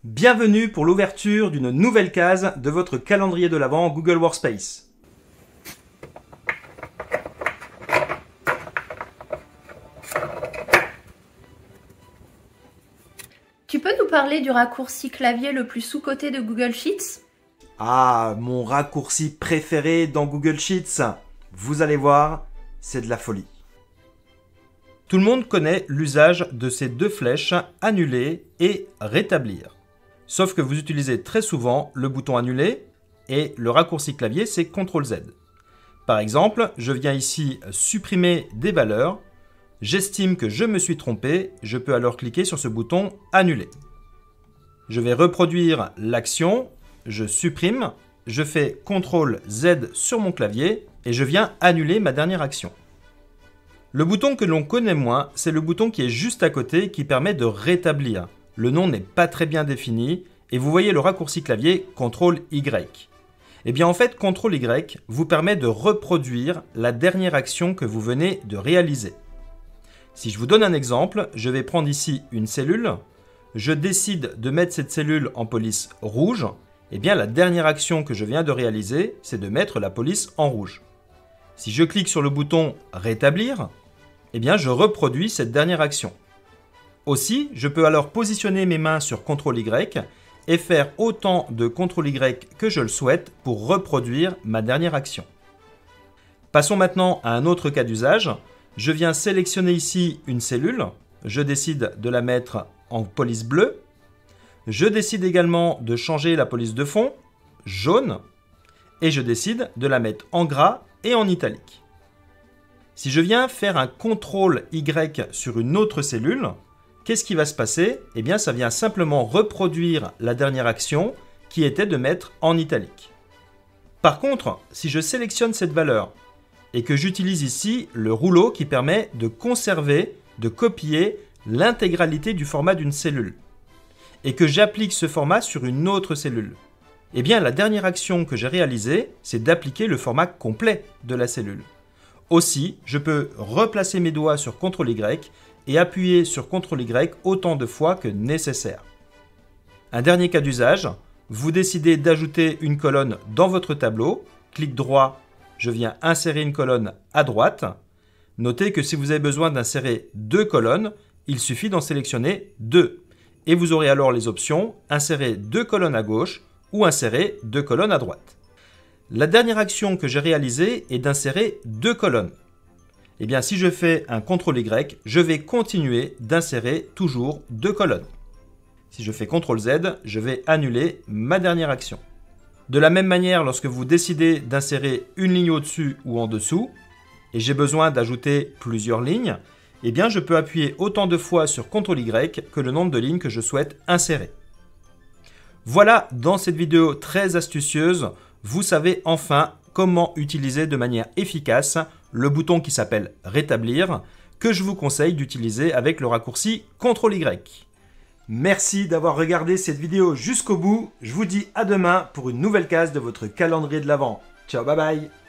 Bienvenue pour l'ouverture d'une nouvelle case de votre calendrier de l'Avent Google Workspace. Tu peux nous parler du raccourci clavier le plus sous-coté de Google Sheets? Ah, mon raccourci préféré dans Google Sheets. Vous allez voir, c'est de la folie. Tout le monde connaît l'usage de ces deux flèches annuler et rétablir. Sauf que vous utilisez très souvent le bouton annuler et le raccourci clavier c'est CTRL-Z. Par exemple, je viens ici supprimer des valeurs. J'estime que je me suis trompé, je peux alors cliquer sur ce bouton annuler. Je vais reproduire l'action, je supprime, je fais CTRL-Z sur mon clavier et je viens annuler ma dernière action. Le bouton que l'on connaît moins, c'est le bouton qui est juste à côté qui permet de rétablir. Le nom n'est pas très bien défini et vous voyez le raccourci clavier CTRL-Y. Eh bien en fait, CTRL-Y vous permet de reproduire la dernière action que vous venez de réaliser. Si je vous donne un exemple, je vais prendre ici une cellule. Je décide de mettre cette cellule en police rouge. Eh bien la dernière action que je viens de réaliser, c'est de mettre la police en rouge. Si je clique sur le bouton rétablir, eh bien je reproduis cette dernière action. Aussi, je peux alors positionner mes mains sur CTRL-Y et faire autant de CTRL-Y que je le souhaite pour reproduire ma dernière action. Passons maintenant à un autre cas d'usage. Je viens sélectionner ici une cellule. Je décide de la mettre en police bleue. Je décide également de changer la police de fond, jaune. Et je décide de la mettre en gras et en italique. Si je viens faire un CTRL-Y sur une autre cellule, qu'est-ce qui va se passer? Eh bien, ça vient simplement reproduire la dernière action qui était de mettre en italique. Par contre, si je sélectionne cette valeur et que j'utilise ici le rouleau qui permet de conserver, de copier l'intégralité du format d'une cellule et que j'applique ce format sur une autre cellule, eh bien, la dernière action que j'ai réalisée, c'est d'appliquer le format complet de la cellule. Aussi, je peux replacer mes doigts sur CTRL-Y et appuyer sur CTRL-Y autant de fois que nécessaire. Un dernier cas d'usage, vous décidez d'ajouter une colonne dans votre tableau. Clic droit, je viens insérer une colonne à droite. Notez que si vous avez besoin d'insérer deux colonnes, il suffit d'en sélectionner deux. Et vous aurez alors les options insérer deux colonnes à gauche ou insérer deux colonnes à droite. La dernière action que j'ai réalisée est d'insérer deux colonnes. Eh bien, si je fais un CTRL-Y, je vais continuer d'insérer toujours deux colonnes. Si je fais CTRL-Z, je vais annuler ma dernière action. De la même manière, lorsque vous décidez d'insérer une ligne au-dessus ou en dessous, et j'ai besoin d'ajouter plusieurs lignes, eh bien, je peux appuyer autant de fois sur CTRL-Y que le nombre de lignes que je souhaite insérer. Voilà, dans cette vidéo très astucieuse, vous savez enfin comment utiliser de manière efficace le bouton qui s'appelle rétablir, que je vous conseille d'utiliser avec le raccourci CTRL-Y. Merci d'avoir regardé cette vidéo jusqu'au bout. Je vous dis à demain pour une nouvelle case de votre calendrier de l'Avent. Ciao, bye bye!